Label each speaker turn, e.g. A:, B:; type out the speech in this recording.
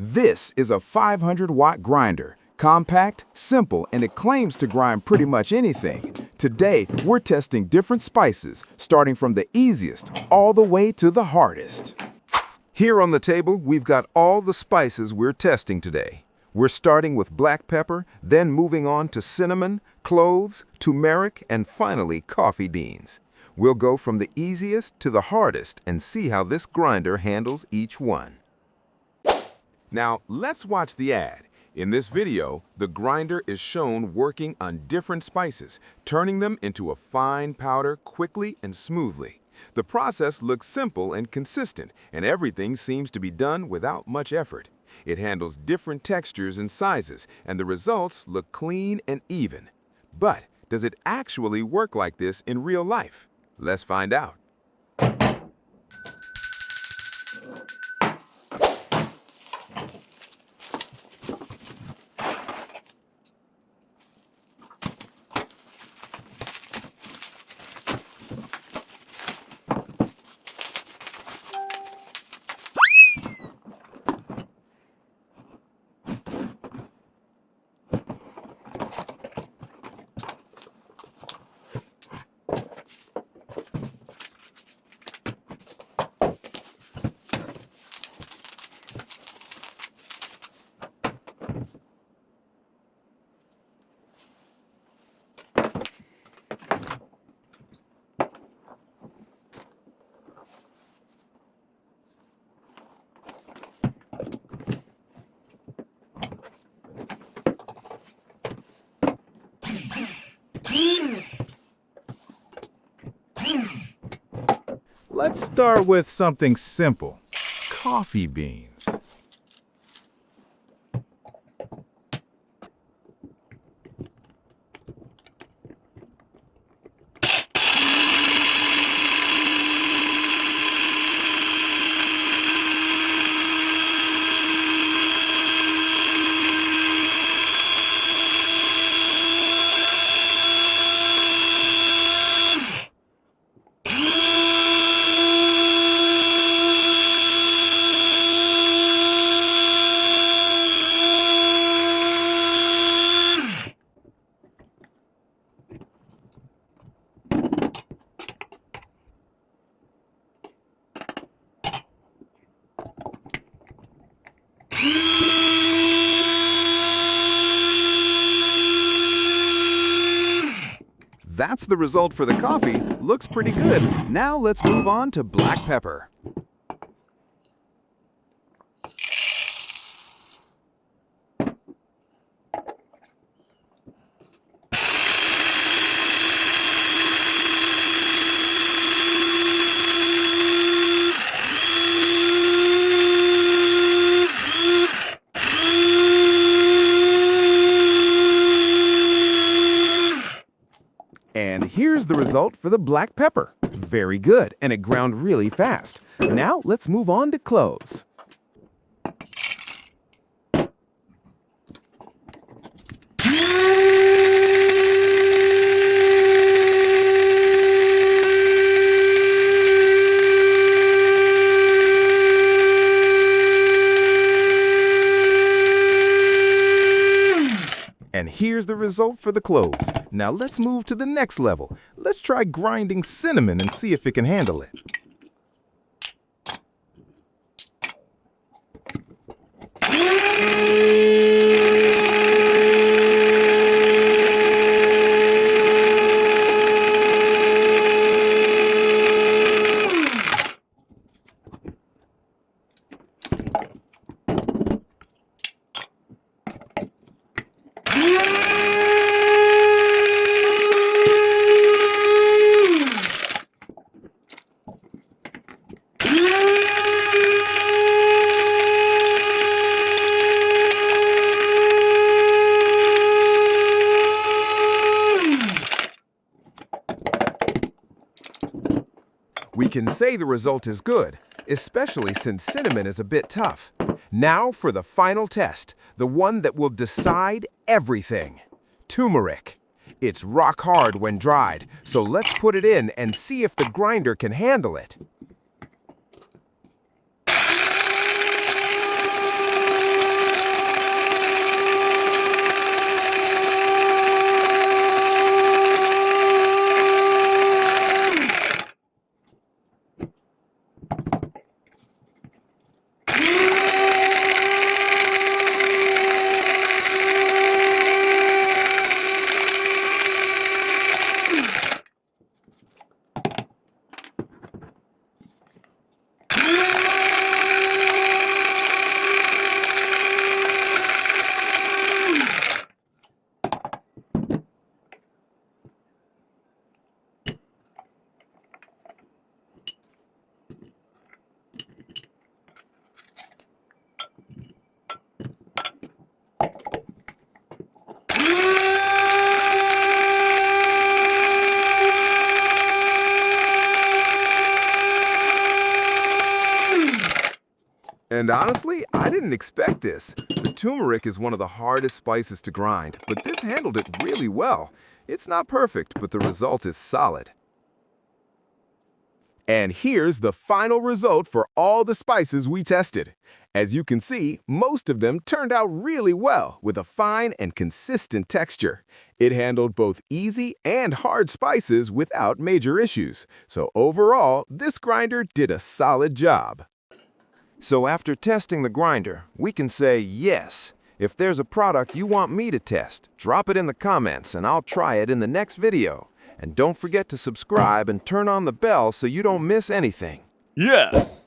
A: This is a 500-watt grinder. Compact, simple, and it claims to grind pretty much anything. Today, we're testing different spices, starting from the easiest all the way to the hardest. Here on the table, we've got all the spices we're testing today. We're starting with black pepper, then moving on to cinnamon, cloves, turmeric, and finally coffee beans. We'll go from the easiest to the hardest and see how this grinder handles each one. Now, let's watch the ad. In this video, the grinder is shown working on different spices, turning them into a fine powder quickly and smoothly. The process looks simple and consistent, and everything seems to be done without much effort. It handles different textures and sizes, and the results look clean and even. But does it actually work like this in real life? Let's find out.
B: Let's start with something simple. Coffee beans.
A: That's the result for the coffee. Looks pretty good. Now let's move on to black pepper. And here's the result for the black pepper. Very good, and it ground really fast. Now let's move on to cloves. And here's the result for the cloves. Now let's move to the next level. Let's try grinding cinnamon and see if it can handle it. We can say the result is good, especially since cinnamon is a bit tough. Now for the final test, the one that will decide everything. Turmeric. It's rock hard when dried, so let's put it in and see if the grinder can handle it. And honestly, I didn't expect this. The turmeric is one of the hardest spices to grind, but this handled it really well. It's not perfect, but the result is solid. And here's the final result for all the spices we tested. As you can see, most of them turned out really well with a fine and consistent texture. It handled both easy and hard spices without major issues. So overall, this grinder did a solid job. So after testing the grinder, we can say yes. If there's a product you want me to test, drop it in the comments and I'll try it in the next video. And don't forget to subscribe and turn on the bell so you don't miss anything.
C: Yes!